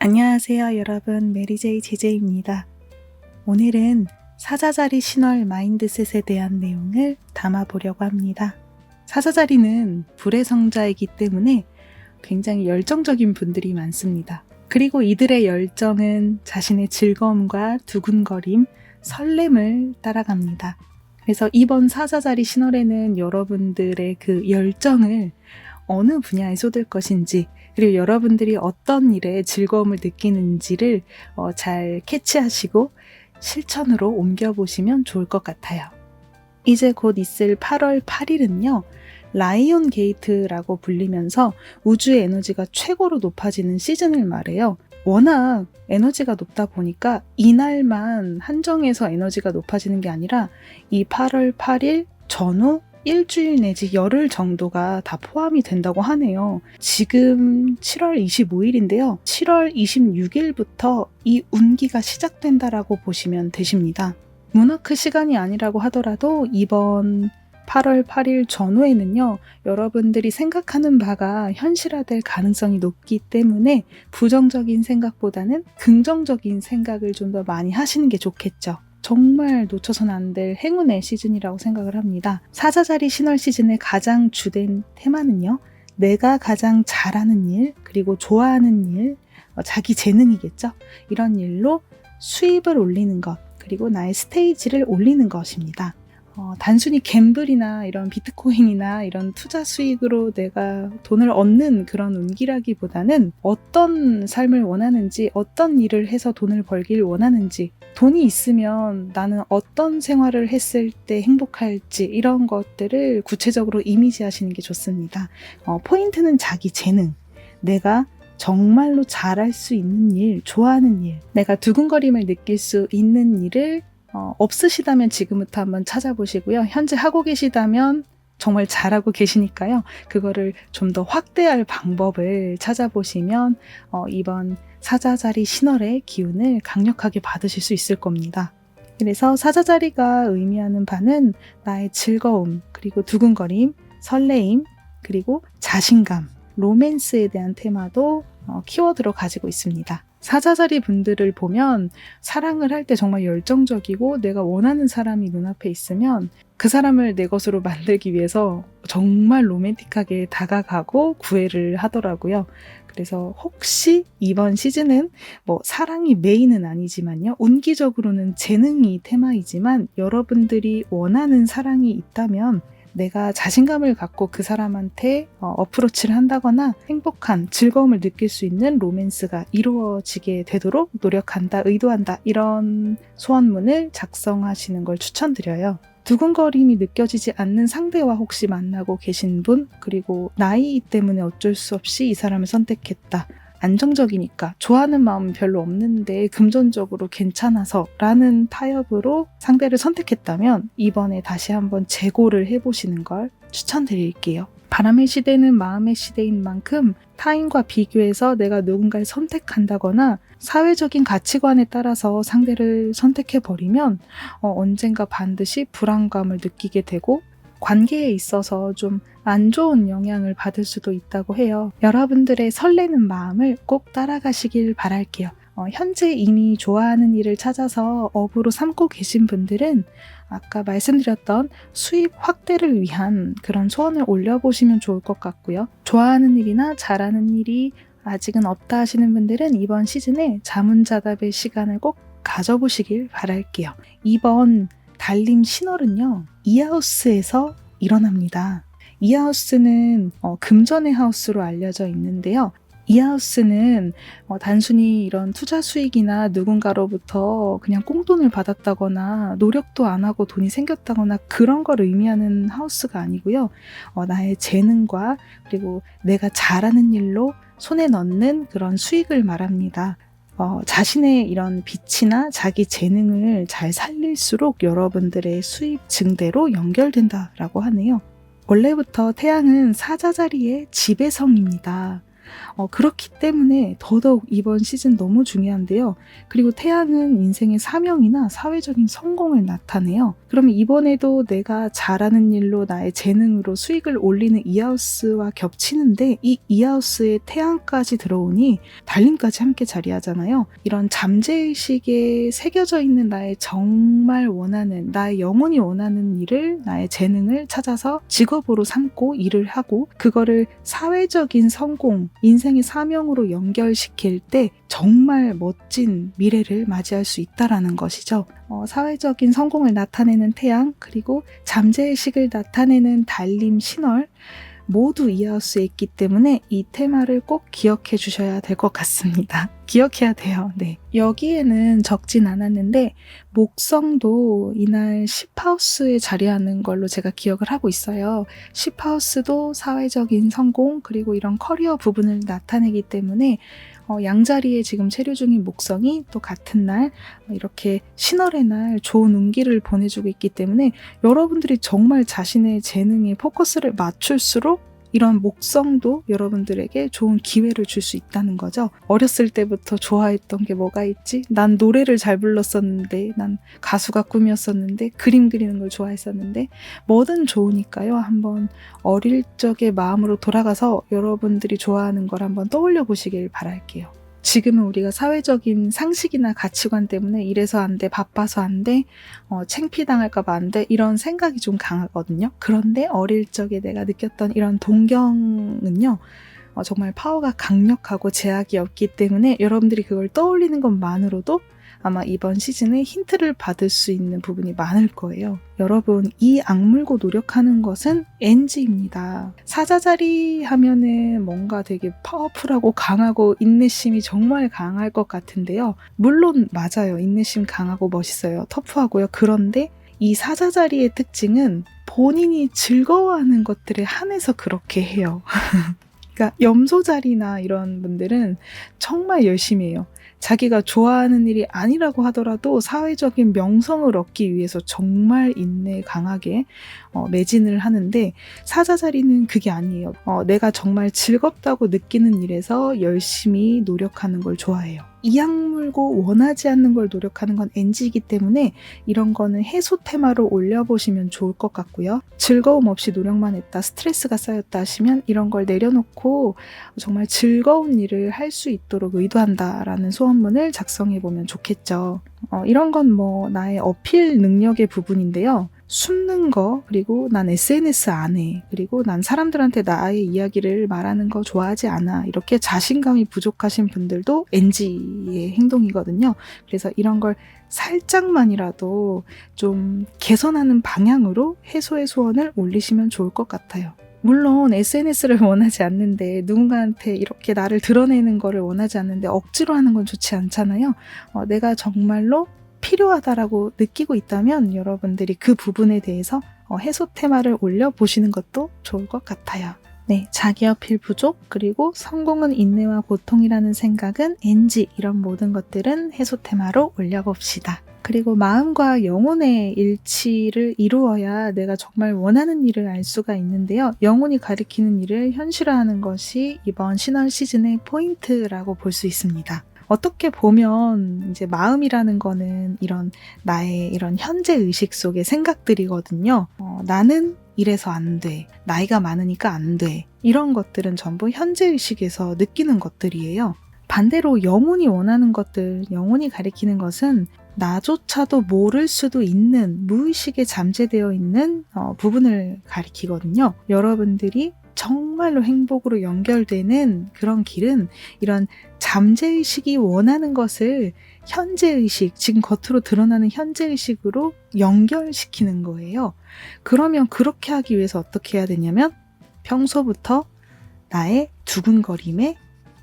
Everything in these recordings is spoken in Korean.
안녕하세요 여러분, 메리제이 제제입니다. 오늘은 사자자리 신월 마인드셋에 대한 내용을 담아보려고 합니다. 사자자리는 불의 성자이기 때문에 굉장히 열정적인 분들이 많습니다. 그리고 이들의 열정은 자신의 즐거움과 두근거림, 설렘을 따라갑니다. 그래서 이번 사자자리 신월에는 여러분들의 그 열정을 어느 분야에 쏟을 것인지, 그리고 여러분들이 어떤 일에 즐거움을 느끼는지를 잘 캐치하시고 실천으로 옮겨보시면 좋을 것 같아요. 이제 곧 있을 8월 8일은요. 라이온 게이트라고 불리면서 우주의 에너지가 최고로 높아지는 시즌을 말해요. 워낙 에너지가 높다 보니까 이날만 한정해서 에너지가 높아지는 게 아니라 이 8월 8일 전후 일주일 내지 열흘 정도가 다 포함이 된다고 하네요. 지금 7월 25일인데요. 7월 26일부터 이 운기가 시작된다라고 보시면 되십니다. 문화크 시간이 아니라고 하더라도 이번 8월 8일 전후에는요. 여러분들이 생각하는 바가 현실화될 가능성이 높기 때문에 부정적인 생각보다는 긍정적인 생각을 좀 더 많이 하시는 게 좋겠죠. 정말 놓쳐서는 안 될 행운의 시즌이라고 생각을 합니다. 사자자리 신월 시즌의 가장 주된 테마는요. 내가 가장 잘하는 일, 그리고 좋아하는 일, 자기 재능이겠죠. 이런 일로 수입을 올리는 것, 그리고 나의 스테이지를 올리는 것입니다. 단순히 갬블이나 이런 비트코인이나 이런 투자 수익으로 내가 돈을 얻는 그런 운기라기보다는 어떤 삶을 원하는지, 어떤 일을 해서 돈을 벌길 원하는지, 돈이 있으면 나는 어떤 생활을 했을 때 행복할지, 이런 것들을 구체적으로 이미지하시는 게 좋습니다. 포인트는 자기 재능, 내가 정말로 잘할 수 있는 일, 좋아하는 일, 내가 두근거림을 느낄 수 있는 일을 없으시다면 지금부터 한번 찾아보시고요. 현재 하고 계시다면 정말 잘하고 계시니까요. 그거를 좀 더 확대할 방법을 찾아보시면 이번 사자자리 신월의 기운을 강력하게 받으실 수 있을 겁니다. 그래서 사자자리가 의미하는 바는 나의 즐거움, 그리고 두근거림, 설레임, 그리고 자신감, 로맨스에 대한 테마도 키워드로 가지고 있습니다. 사자자리 분들을 보면 사랑을 할 때 정말 열정적이고 내가 원하는 사람이 눈앞에 있으면 그 사람을 내 것으로 만들기 위해서 정말 로맨틱하게 다가가고 구애를 하더라고요. 그래서 혹시 이번 시즌은 사랑이 메인은 아니지만요. 운기적으로는 재능이 테마이지만 여러분들이 원하는 사랑이 있다면 내가 자신감을 갖고 그 사람한테 어프로치를 한다거나 행복한 즐거움을 느낄 수 있는 로맨스가 이루어지게 되도록 노력한다, 의도한다, 이런 소원문을 작성하시는 걸 추천드려요. 두근거림이 느껴지지 않는 상대와 혹시 만나고 계신 분, 그리고 나이 때문에 어쩔 수 없이 이 사람을 선택했다, 안정적이니까 좋아하는 마음은 별로 없는데 금전적으로 괜찮아서 라는 타협으로 상대를 선택했다면 이번에 다시 한번 재고를 해보시는 걸 추천드릴게요. 바람의 시대는 마음의 시대인 만큼 타인과 비교해서 내가 누군가를 선택한다거나 사회적인 가치관에 따라서 상대를 선택해버리면 언젠가 반드시 불안감을 느끼게 되고 관계에 있어서 좀 안 좋은 영향을 받을 수도 있다고 해요. 여러분들의 설레는 마음을 꼭 따라가시길 바랄게요. 현재 이미 좋아하는 일을 찾아서 업으로 삼고 계신 분들은 아까 말씀드렸던 수입 확대를 위한 그런 소원을 올려보시면 좋을 것 같고요. 좋아하는 일이나 잘하는 일이 아직은 없다 하시는 분들은 이번 시즌에 자문자답의 시간을 꼭 가져보시길 바랄게요. 이번 달림 신월은요. 이하우스에서 일어납니다. 이하우스는 금전의 하우스로 알려져 있는데요. 이하우스는 단순히 이런 투자 수익이나 누군가로부터 그냥 꽁돈을 받았다거나 노력도 안 하고 돈이 생겼다거나 그런 걸 의미하는 하우스가 아니고요. 나의 재능과 그리고 내가 잘하는 일로 손에 넣는 그런 수익을 말합니다. 자신의 이런 빛이나 자기 재능을 잘 살릴수록 여러분들의 수입 증대로 연결된다라고 하네요. 원래부터 태양은 사자자리의 지배성입니다. 그렇기 때문에 더더욱 이번 시즌 너무 중요한데요. 그리고 태양은 인생의 사명이나 사회적인 성공을 나타내요. 그러면 이번에도 내가 잘하는 일로 나의 재능으로 수익을 올리는 이하우스와 겹치는데 이 이하우스에 태양까지 들어오니 달림까지 함께 자리하잖아요. 이런 잠재의식에 새겨져 있는 나의 정말 원하는, 나의 영혼이 원하는 일을, 나의 재능을 찾아서 직업으로 삼고 일을 하고 그거를 사회적인 성공, 인생의 사명으로 연결시킬 때 정말 멋진 미래를 맞이할 수 있다라는 것이죠. 사회적인 성공을 나타내는 태양, 그리고 잠재의식을 나타내는 달림 신월, 모두 이하우스에 있기 때문에 이 테마를 꼭 기억해 주셔야 될 것 같습니다. 기억해야 돼요. 네. 여기에는 적진 않았는데 목성도 이날 10하우스에 자리하는 걸로 제가 기억을 하고 있어요. 10하우스도 사회적인 성공 그리고 이런 커리어 부분을 나타내기 때문에 양자리에 지금 체류 중인 목성이 또 같은 날 이렇게 신월의 날 좋은 운기를 보내주고 있기 때문에 여러분들이 정말 자신의 재능에 포커스를 맞출수록 이런 목성도 여러분들에게 좋은 기회를 줄 수 있다는 거죠. 어렸을 때부터 좋아했던 게 뭐가 있지? 난 노래를 잘 불렀었는데, 난 가수가 꿈이었었는데, 그림 그리는 걸 좋아했었는데, 뭐든 좋으니까요. 한번 어릴 적의 마음으로 돌아가서 여러분들이 좋아하는 걸 한번 떠올려 보시길 바랄게요. 지금은 우리가 사회적인 상식이나 가치관 때문에 이래서 안 돼, 바빠서 안 돼, 창피당할까 봐 안 돼, 이런 생각이 좀 강하거든요. 그런데 어릴 적에 내가 느꼈던 이런 동경은요, 정말 파워가 강력하고 제약이 없기 때문에 여러분들이 그걸 떠올리는 것만으로도 아마 이번 시즌에 힌트를 받을 수 있는 부분이 많을 거예요. 여러분, 이 악물고 노력하는 것은 NG입니다. 사자자리 하면은 뭔가 되게 파워풀하고 강하고 인내심이 정말 강할 것 같은데요. 물론 맞아요. 인내심 강하고 멋있어요. 터프하고요. 그런데 이 사자자리의 특징은 본인이 즐거워하는 것들에 한해서 그렇게 해요. 그러니까 염소자리나 이런 분들은 정말 열심히 해요. 자기가 좋아하는 일이 아니라고 하더라도 사회적인 명성을 얻기 위해서 정말 인내 강하게 매진을 하는데 사자자리는 그게 아니에요. 내가 정말 즐겁다고 느끼는 일에서 열심히 노력하는 걸 좋아해요. 이악물고 원하지 않는 걸 노력하는 건 NG이기 때문에 이런 거는 해소 테마로 올려보시면 좋을 것 같고요. 즐거움 없이 노력만 했다, 스트레스가 쌓였다 하시면 이런 걸 내려놓고 정말 즐거운 일을 할 수 있도록 의도한다라는 소원문을 작성해보면 좋겠죠. 이런 건 뭐 나의 어필 능력의 부분인데요. 숨는 거, 그리고 난 SNS 안 해, 그리고 난 사람들한테 나의 이야기를 말하는 거 좋아하지 않아, 이렇게 자신감이 부족하신 분들도 NG의 행동이거든요. 그래서 이런 걸 살짝만이라도 좀 개선하는 방향으로 해소의 소원을 올리시면 좋을 것 같아요. 물론 SNS를 원하지 않는데, 누군가한테 이렇게 나를 드러내는 거를 원하지 않는데 억지로 하는 건 좋지 않잖아요. 내가 정말로 필요하다라고 느끼고 있다면 여러분들이 그 부분에 대해서 해소 테마를 올려보시는 것도 좋을 것 같아요. 네, 자기 어필 부족, 그리고 성공은 인내와 고통이라는 생각은 NG, 이런 모든 것들은 해소 테마로 올려봅시다. 그리고 마음과 영혼의 일치를 이루어야 내가 정말 원하는 일을 알 수가 있는데요. 영혼이 가리키는 일을 현실화하는 것이 이번 신월 시즌의 포인트라고 볼 수 있습니다. 어떻게 보면 이제 마음이라는 거는 이런 나의 이런 현재 의식 속의 생각들이거든요. 나는 이래서 안 돼, 나이가 많으니까 안 돼, 이런 것들은 전부 현재 의식에서 느끼는 것들이에요. 반대로 영혼이 원하는 것들, 영혼이 가리키는 것은 나조차도 모를 수도 있는 무의식에 잠재되어 있는 부분을 가리키거든요. 여러분들이 정말로 행복으로 연결되는 그런 길은 이런 잠재의식이 원하는 것을 현재의식, 지금 겉으로 드러나는 현재의식으로 연결시키는 거예요. 그러면 그렇게 하기 위해서 어떻게 해야 되냐면 평소부터 나의 두근거림에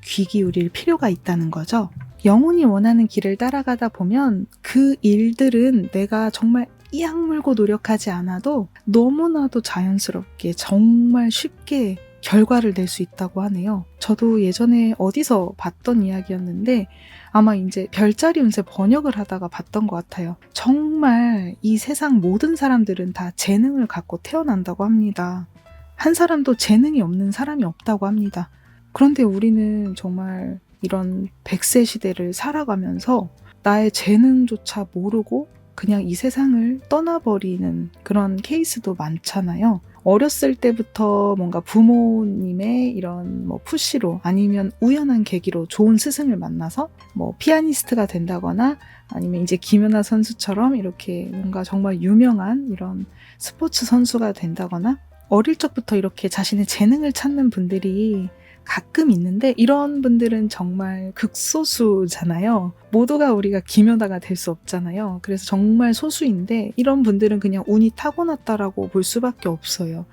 귀 기울일 필요가 있다는 거죠. 영혼이 원하는 길을 따라가다 보면 그 일들은 내가 정말 이악물고 노력하지 않아도 너무나도 자연스럽게 정말 쉽게 결과를 낼 수 있다고 하네요. 저도 예전에 어디서 봤던 이야기였는데 아마 이제 별자리 운세 번역을 하다가 봤던 것 같아요. 정말 이 세상 모든 사람들은 다 재능을 갖고 태어난다고 합니다. 한 사람도 재능이 없는 사람이 없다고 합니다. 그런데 우리는 정말 이런 100세 시대를 살아가면서 나의 재능조차 모르고 그냥 이 세상을 떠나버리는 그런 케이스도 많잖아요. 어렸을 때부터 뭔가 부모님의 이런 푸시로 아니면 우연한 계기로 좋은 스승을 만나서 피아니스트가 된다거나 아니면 이제 김연아 선수처럼 이렇게 뭔가 정말 유명한 이런 스포츠 선수가 된다거나 어릴 적부터 이렇게 자신의 재능을 찾는 분들이 가끔 있는데 이런 분들은 정말 극소수잖아요. 모두가 우리가 김연아가 될 수 없잖아요. 그래서 정말 소수인데 이런 분들은 그냥 운이 타고났다라고 볼 수밖에 없어요.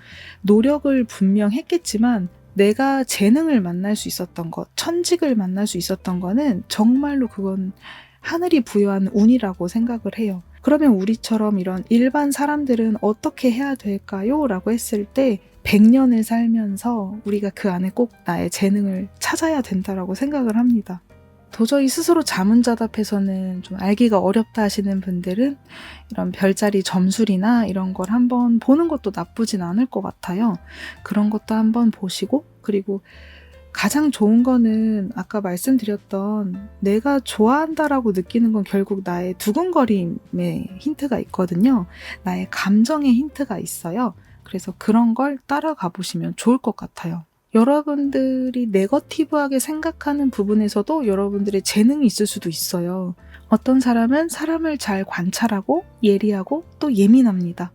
노력을 분명 했겠지만 내가 재능을 만날 수 있었던 것, 천직을 만날 수 있었던 거는 정말로 그건 하늘이 부여한 운이라고 생각을 해요. 그러면 우리처럼 이런 일반 사람들은 어떻게 해야 될까요? 라고 했을 때 100년을 살면서 우리가 그 안에 꼭 나의 재능을 찾아야 된다라고 생각을 합니다. 도저히 스스로 자문자답해서는 좀 알기가 어렵다 하시는 분들은 이런 별자리 점술이나 이런 걸 한번 보는 것도 나쁘진 않을 것 같아요. 그런 것도 한번 보시고, 그리고 가장 좋은 거는 아까 말씀드렸던 내가 좋아한다라고 느끼는 건 결국 나의 두근거림의 힌트가 있거든요. 나의 감정의 힌트가 있어요. 그래서 그런 걸 따라가 보시면 좋을 것 같아요. 여러분들이 네거티브하게 생각하는 부분에서도 여러분들의 재능이 있을 수도 있어요. 어떤 사람은 사람을 잘 관찰하고 예리하고 또 예민합니다.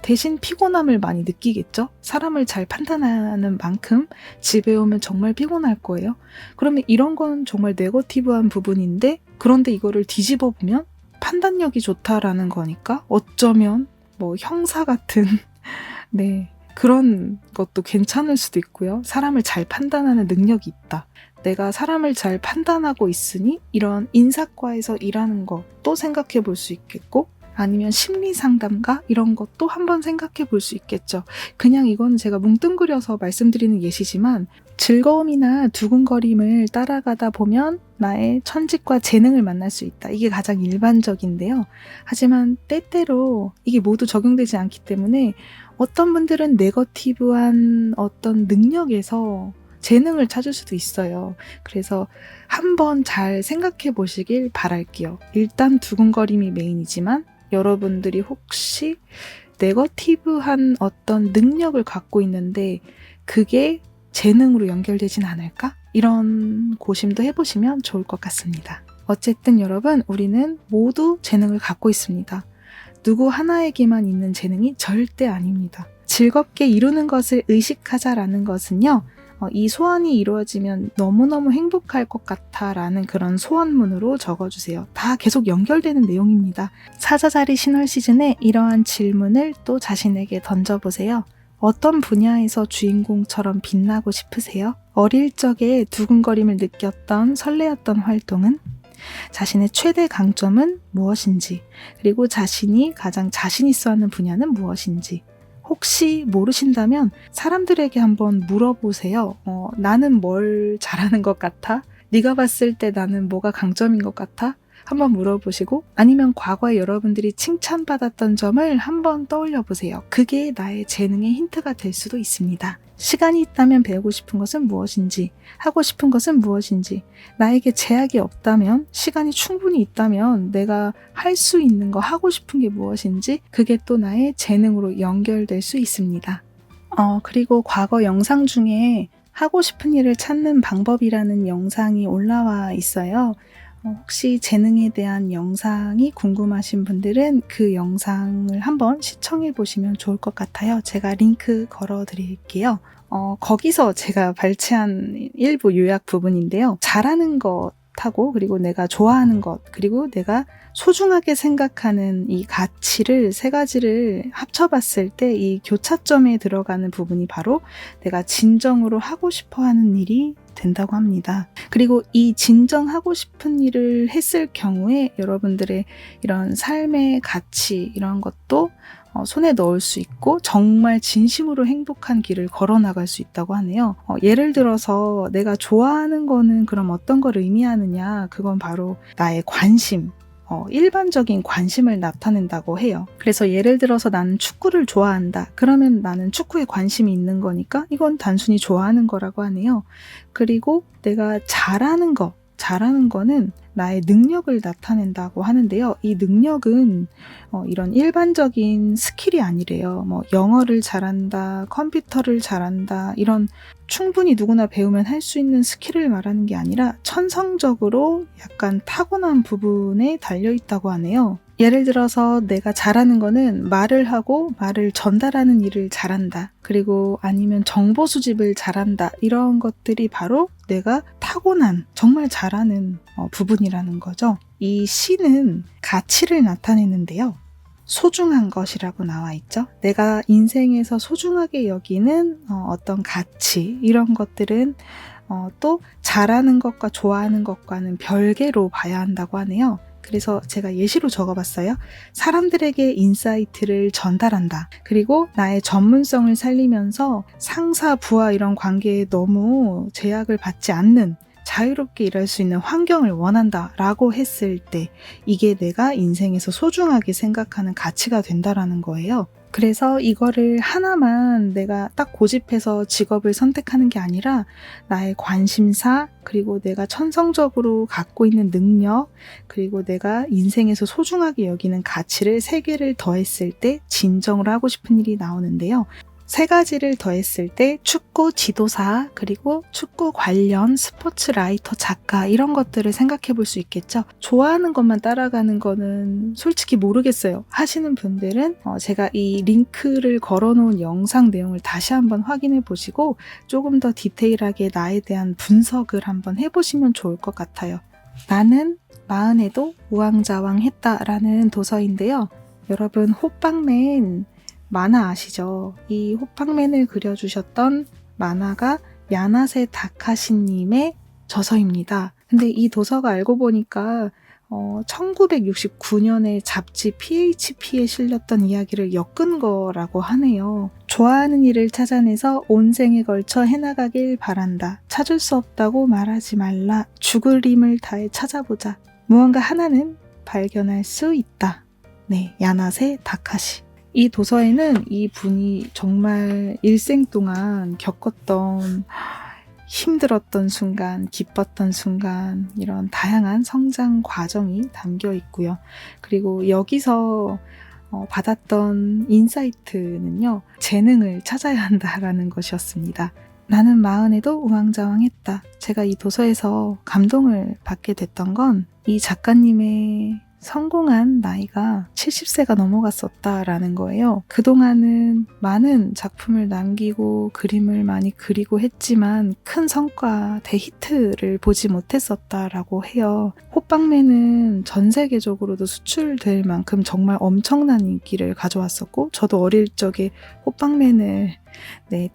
대신 피곤함을 많이 느끼겠죠? 사람을 잘 판단하는 만큼 집에 오면 정말 피곤할 거예요. 그러면 이런 건 정말 네거티브한 부분인데 그런데 이거를 뒤집어 보면 판단력이 좋다라는 거니까 어쩌면 형사 같은 네, 그런 것도 괜찮을 수도 있고요. 사람을 잘 판단하는 능력이 있다. 내가 사람을 잘 판단하고 있으니 이런 인사과에서 일하는 것도 생각해 볼 수 있겠고 아니면 심리상담가 이런 것도 한번 생각해 볼 수 있겠죠. 그냥 이건 제가 뭉뚱그려서 말씀드리는 예시지만 즐거움이나 두근거림을 따라가다 보면 나의 천직과 재능을 만날 수 있다. 이게 가장 일반적인데요. 하지만 때때로 이게 모두 적용되지 않기 때문에 어떤 분들은 네거티브한 어떤 능력에서 재능을 찾을 수도 있어요. 그래서 한번 잘 생각해 보시길 바랄게요. 일단 두근거림이 메인이지만 여러분들이 혹시 네거티브한 어떤 능력을 갖고 있는데 그게 재능으로 연결되진 않을까? 이런 고심도 해보시면 좋을 것 같습니다. 어쨌든 여러분, 우리는 모두 재능을 갖고 있습니다. 누구 하나에게만 있는 재능이 절대 아닙니다. 즐겁게 이루는 것을 의식하자라는 것은요, 이 소원이 이루어지면 너무너무 행복할 것 같아라는 그런 소원문으로 적어주세요. 다 계속 연결되는 내용입니다. 사자자리 신월 시즌에 이러한 질문을 또 자신에게 던져보세요. 어떤 분야에서 주인공처럼 빛나고 싶으세요? 어릴 적에 두근거림을 느꼈던 설레었던 활동은? 자신의 최대 강점은 무엇인지, 그리고 자신이 가장 자신 있어 하는 분야는 무엇인지, 혹시 모르신다면 사람들에게 한번 물어보세요. 나는 뭘 잘하는 것 같아? 네가 봤을 때 나는 뭐가 강점인 것 같아? 한번 물어보시고 아니면 과거에 여러분들이 칭찬받았던 점을 한번 떠올려 보세요. 그게 나의 재능의 힌트가 될 수도 있습니다. 시간이 있다면 배우고 싶은 것은 무엇인지, 하고 싶은 것은 무엇인지, 나에게 제약이 없다면, 시간이 충분히 있다면 내가 할 수 있는 거, 하고 싶은 게 무엇인지, 그게 또 나의 재능으로 연결될 수 있습니다. 그리고 과거 영상 중에 하고 싶은 일을 찾는 방법이라는 영상이 올라와 있어요. 혹시 재능에 대한 영상이 궁금하신 분들은 그 영상을 한번 시청해 보시면 좋을 것 같아요. 제가 링크 걸어 드릴게요. 거기서 제가 발췌한 일부 요약 부분인데요. 잘하는 것하고 그리고 내가 좋아하는 것 그리고 내가 소중하게 생각하는 이 가치를 세 가지를 합쳐봤을 때 이 교차점에 들어가는 부분이 바로 내가 진정으로 하고 싶어 하는 일이 된다고 합니다. 그리고 이 진정하고 싶은 일을 했을 경우에 여러분들의 이런 삶의 가치 이런 것도 손에 넣을 수 있고 정말 진심으로 행복한 길을 걸어 나갈 수 있다고 하네요. 예를 들어서 내가 좋아하는 거는 그럼 어떤 걸 의미하느냐? 그건 바로 나의 관심, 일반적인 관심을 나타낸다고 해요. 그래서 예를 들어서 나는 축구를 좋아한다. 그러면 나는 축구에 관심이 있는 거니까 이건 단순히 좋아하는 거라고 하네요. 그리고 내가 잘하는 거는 나의 능력을 나타낸다고 하는데요. 이 능력은 이런 일반적인 스킬이 아니래요. 뭐 영어를 잘한다, 컴퓨터를 잘한다, 이런 충분히 누구나 배우면 할 수 있는 스킬을 말하는 게 아니라 천성적으로 약간 타고난 부분에 달려있다고 하네요. 예를 들어서 내가 잘하는 거는 말을 하고 말을 전달하는 일을 잘한다. 그리고 아니면 정보 수집을 잘한다. 이런 것들이 바로 내가 타고난 정말 잘하는 부분이라는 거죠. 이 시는 가치를 나타내는데요. 소중한 것이라고 나와 있죠. 내가 인생에서 소중하게 여기는 어떤 가치, 이런 것들은 또 잘하는 것과 좋아하는 것과는 별개로 봐야 한다고 하네요. 그래서 제가 예시로 적어봤어요. 사람들에게 인사이트를 전달한다. 그리고 나의 전문성을 살리면서 상사, 부하 이런 관계에 너무 제약을 받지 않는 자유롭게 일할 수 있는 환경을 원한다 라고 했을 때 이게 내가 인생에서 소중하게 생각하는 가치가 된다라는 거예요. 그래서 이거를 하나만 내가 딱 고집해서 직업을 선택하는 게 아니라 나의 관심사, 그리고 내가 천성적으로 갖고 있는 능력, 그리고 내가 인생에서 소중하게 여기는 가치를 3개를 더했을 때 진정으로 하고 싶은 일이 나오는데요. 3가지를 더했을 때 축구 지도사, 그리고 축구 관련 스포츠 라이터, 작가, 이런 것들을 생각해 볼 수 있겠죠. 좋아하는 것만 따라가는 거는 솔직히 모르겠어요. 하시는 분들은 제가 이 링크를 걸어놓은 영상 내용을 다시 한번 확인해 보시고 조금 더 디테일하게 나에 대한 분석을 한번 해보시면 좋을 것 같아요. 나는 마흔에도 우왕좌왕했다라는 도서인데요. 여러분, 호빵맨 만화 아시죠? 이 호빵맨을 그려주셨던 만화가 야나세 다카시님의 저서입니다. 근데 이 도서가 알고 보니까 1969년에 잡지 PHP에 실렸던 이야기를 엮은 거라고 하네요. 좋아하는 일을 찾아내서 온 생에 걸쳐 해나가길 바란다. 찾을 수 없다고 말하지 말라. 죽을 힘을 다해 찾아보자. 무언가 하나는 발견할 수 있다. 네, 야나세 다카시. 이 도서에는 이 분이 정말 일생 동안 겪었던 힘들었던 순간, 기뻤던 순간, 이런 다양한 성장 과정이 담겨 있고요. 그리고 여기서 받았던 인사이트는요, 재능을 찾아야 한다라는 것이었습니다. 나는 마흔에도 우왕좌왕했다. 제가 이 도서에서 감동을 받게 됐던 건 이 작가님의 성공한 나이가 70세가 넘어갔었다라는 거예요. 그동안은 많은 작품을 남기고 그림을 많이 그리고 했지만 큰 성과, 대히트를 보지 못했었다라고 해요. 호빵맨은 전 세계적으로도 수출될 만큼 정말 엄청난 인기를 가져왔었고, 저도 어릴 적에 호빵맨을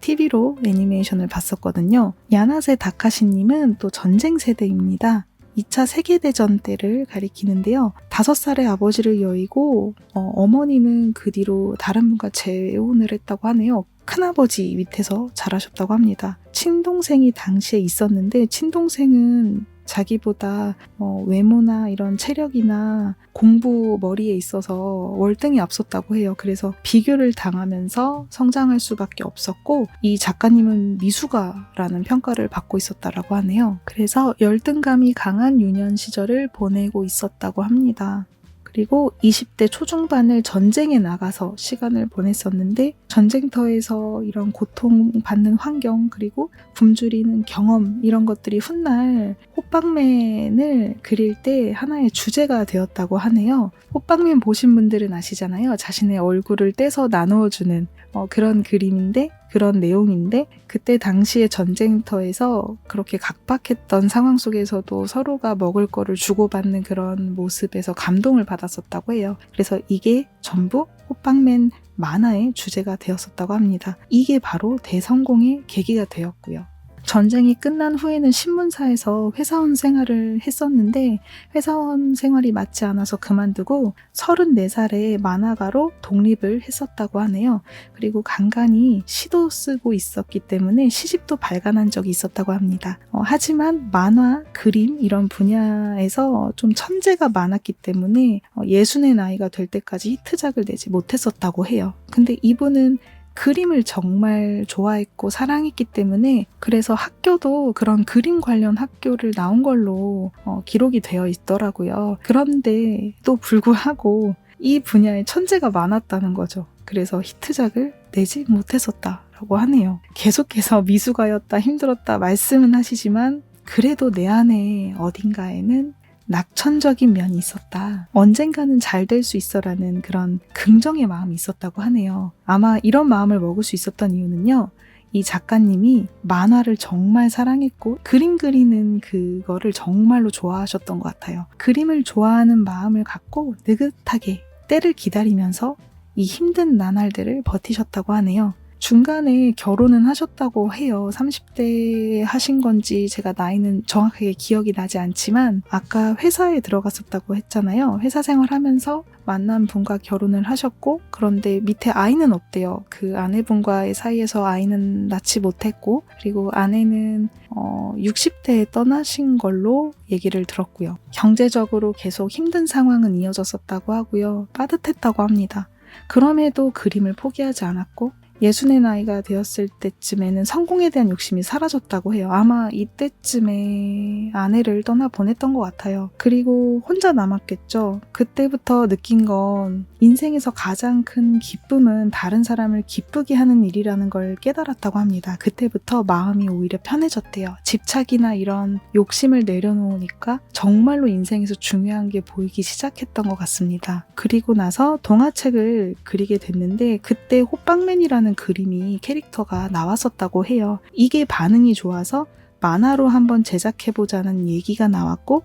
TV로 애니메이션을 봤었거든요. 야나세 다카시님은 또 전쟁 세대입니다. 2차 세계대전 때를 가리키는데요. 5살의 아버지를 여의고 어머니는 그 뒤로 다른 분과 재혼을 했다고 하네요. 큰아버지 밑에서 자라셨다고 합니다. 친동생이 당시에 있었는데 친동생은 자기보다 외모나 이런 체력이나 공부 머리에 있어서 월등히 앞섰다고 해요. 그래서 비교를 당하면서 성장할 수밖에 없었고, 이 작가님은 미숙아라는 평가를 받고 있었다라고 하네요. 그래서 열등감이 강한 유년 시절을 보내고 있었다고 합니다. 그리고 20대 초중반을 전쟁에 나가서 시간을 보냈었는데, 전쟁터에서 이런 고통받는 환경, 그리고 굶주리는 경험, 이런 것들이 훗날 호빵맨을 그릴 때 하나의 주제가 되었다고 하네요. 호빵맨 보신 분들은 아시잖아요. 자신의 얼굴을 떼서 나누어주는 그런 그림인데, 그런 내용인데, 그때 당시에 전쟁터에서 그렇게 각박했던 상황 속에서도 서로가 먹을 거를 주고받는 그런 모습에서 감동을 받았었다고 해요. 그래서 이게 전부 호빵맨 만화의 주제가 되었었다고 합니다. 이게 바로 대성공의 계기가 되었고요. 전쟁이 끝난 후에는 신문사에서 회사원 생활을 했었는데 회사원 생활이 맞지 않아서 그만두고 34살에 만화가로 독립을 했었다고 하네요. 그리고 간간히 시도 쓰고 있었기 때문에 시집도 발간한 적이 있었다고 합니다. 하지만 만화, 그림 이런 분야에서 좀 천재가 많았기 때문에 60의 나이가 될 때까지 히트작을 내지 못했었다고 해요. 근데 이분은 그림을 정말 좋아했고 사랑했기 때문에 그래서 학교도 그런 그림 관련 학교를 나온 걸로 기록이 되어 있더라고요. 그런데도 불구하고 이 분야에 천재가 많았다는 거죠. 그래서 히트작을 내지 못했었다라고 하네요. 계속해서 미숙아였다, 힘들었다 말씀은 하시지만 그래도 내 안에 어딘가에는 낙천적인 면이 있었다. 언젠가는 잘 될 수 있어라는 그런 긍정의 마음이 있었다고 하네요. 아마 이런 마음을 먹을 수 있었던 이유는요. 이 작가님이 만화를 정말 사랑했고 그림 그리는 그거를 정말로 좋아하셨던 것 같아요. 그림을 좋아하는 마음을 갖고 느긋하게 때를 기다리면서 이 힘든 나날들을 버티셨다고 하네요. 중간에 결혼은 하셨다고 해요. 30대 하신 건지 제가 나이는 정확하게 기억이 나지 않지만 아까 회사에 들어갔었다고 했잖아요. 회사 생활하면서 만난 분과 결혼을 하셨고 그런데 밑에 아이는 없대요. 그 아내분과의 사이에서 아이는 낳지 못했고 그리고 아내는 60대에 떠나신 걸로 얘기를 들었고요. 경제적으로 계속 힘든 상황은 이어졌었다고 하고요. 빠듯했다고 합니다. 그럼에도 그림을 포기하지 않았고 60의 나이가 되었을 때쯤에는 성공에 대한 욕심이 사라졌다고 해요. 아마 이때쯤에 아내를 떠나보냈던 것 같아요. 그리고 혼자 남았겠죠. 그때부터 느낀 건 인생에서 가장 큰 기쁨은 다른 사람을 기쁘게 하는 일이라는 걸 깨달았다고 합니다. 그때부터 마음이 오히려 편해졌대요. 집착이나 이런 욕심을 내려놓으니까 정말로 인생에서 중요한 게 보이기 시작했던 것 같습니다. 그리고 나서 동화책을 그리게 됐는데 그때 호빵맨이라는 그림이 캐릭터가 나왔었다고 해요. 이게 반응이 좋아서 만화로 한번 제작해보자는 얘기가 나왔고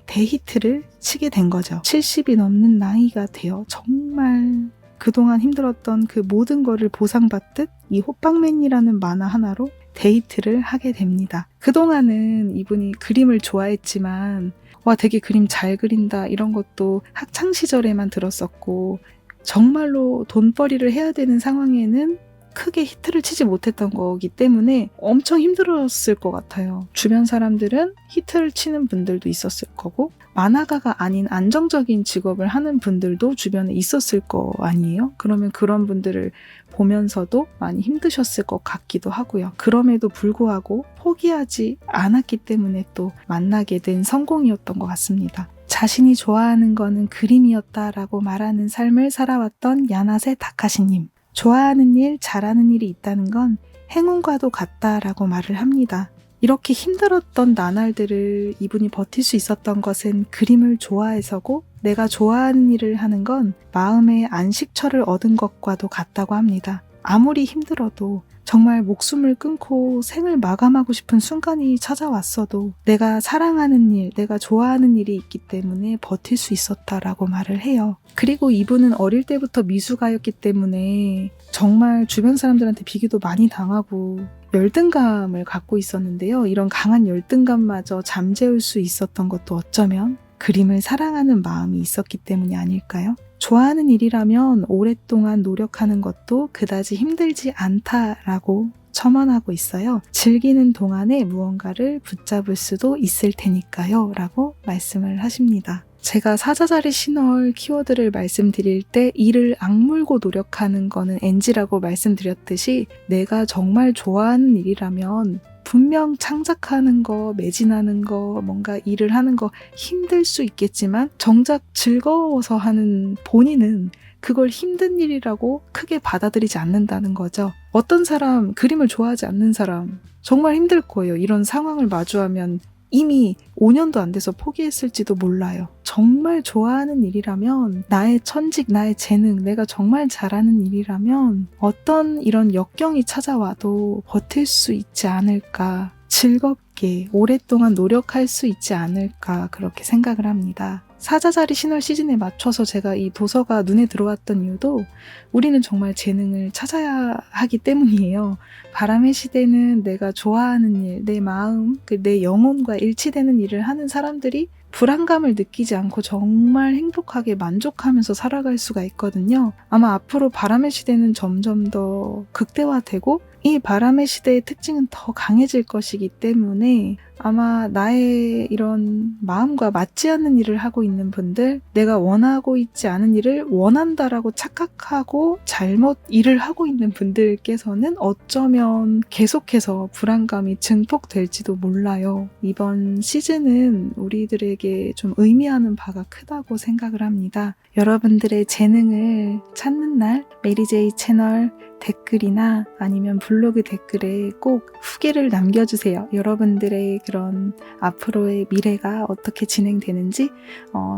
대히트를 치게 된 거죠. 70이 넘는 나이가 되어 정말 그동안 힘들었던 그 모든 거를 보상받듯 이 호빵맨이라는 만화 하나로 데이트를 하게 됩니다. 그동안은 이분이 그림을 좋아했지만 와 되게 그림 잘 그린다 이런 것도 학창시절에만 들었었고 정말로 돈벌이를 해야 되는 상황에는 크게 히트를 치지 못했던 거기 때문에 엄청 힘들었을 것 같아요. 주변 사람들은 히트를 치는 분들도 있었을 거고 만화가가 아닌 안정적인 직업을 하는 분들도 주변에 있었을 거 아니에요? 그러면 그런 분들을 보면서도 많이 힘드셨을 것 같기도 하고요. 그럼에도 불구하고 포기하지 않았기 때문에 또 만나게 된 성공이었던 것 같습니다. 자신이 좋아하는 거는 그림이었다라고 말하는 삶을 살아왔던 야나세 다카시님. 좋아하는 일, 잘하는 일이 있다는 건 행운과도 같다라고 말을 합니다. 이렇게 힘들었던 나날들을 이분이 버틸 수 있었던 것은 그림을 좋아해서고 내가 좋아하는 일을 하는 건 마음의 안식처를 얻은 것과도 같다고 합니다. 아무리 힘들어도 정말 목숨을 끊고 생을 마감하고 싶은 순간이 찾아왔어도 내가 사랑하는 일, 내가 좋아하는 일이 있기 때문에 버틸 수 있었다라고 말을 해요. 그리고 이분은 어릴 때부터 미숙아였기 때문에 정말 주변 사람들한테 비교도 많이 당하고 열등감을 갖고 있었는데요. 이런 강한 열등감마저 잠재울 수 있었던 것도 어쩌면 그림을 사랑하는 마음이 있었기 때문이 아닐까요? 좋아하는 일이라면 오랫동안 노력하는 것도 그다지 힘들지 않다라고 첨언하고 있어요. 즐기는 동안에 무언가를 붙잡을 수도 있을 테니까요 라고 말씀을 하십니다. 제가 사자자리 신월 키워드를 말씀드릴 때 이를 악물고 노력하는 거는 NG라고 말씀드렸듯이 내가 정말 좋아하는 일이라면 분명 창작하는 거, 매진하는 거, 뭔가 일을 하는 거 힘들 수 있겠지만 정작 즐거워서 하는 본인은 그걸 힘든 일이라고 크게 받아들이지 않는다는 거죠. 어떤 사람, 그림을 좋아하지 않는 사람 정말 힘들 거예요. 이런 상황을 마주하면 이미 5년도 안 돼서 포기했을지도 몰라요. 정말 좋아하는 일이라면 나의 천직, 나의 재능, 내가 정말 잘하는 일이라면 어떤 이런 역경이 찾아와도 버틸 수 있지 않을까. 즐겁게 오랫동안 노력할 수 있지 않을까 그렇게 생각을 합니다. 사자자리 신월 시즌에 맞춰서 제가 이 도서가 눈에 들어왔던 이유도 우리는 정말 재능을 찾아야 하기 때문이에요. 바람의 시대는 내가 좋아하는 일, 내 마음, 내 영혼과 일치되는 일을 하는 사람들이 불안감을 느끼지 않고 정말 행복하게 만족하면서 살아갈 수가 있거든요. 아마 앞으로 바람의 시대는 점점 더 극대화되고 이 바람의 시대의 특징은 더 강해질 것이기 때문에 아마 나의 이런 마음과 맞지 않는 일을 하고 있는 분들, 내가 원하고 있지 않은 일을 원한다라고 착각하고 잘못 일을 하고 있는 분들께서는 어쩌면 계속해서 불안감이 증폭될지도 몰라요. 이번 시즌은 우리들에게 좀 의미하는 바가 크다고 생각을 합니다. 여러분들의 재능을 찾는 날 메리제이 채널 댓글이나 아니면 블로그 댓글에 꼭 후기를 남겨주세요. 여러분들의 그런 앞으로의 미래가 어떻게 진행되는지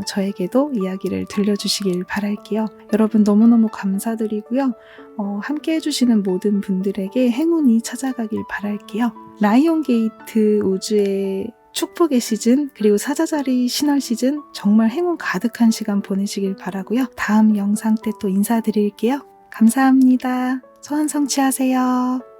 저에게도 이야기를 들려주시길 바랄게요. 여러분 너무너무 감사드리고요. 함께 해주시는 모든 분들에게 행운이 찾아가길 바랄게요. 라이온 게이트 우주의 축복의 시즌 그리고 사자자리 신월 시즌 정말 행운 가득한 시간 보내시길 바라고요. 다음 영상 때 또 인사드릴게요. 감사합니다. 소원 성취하세요.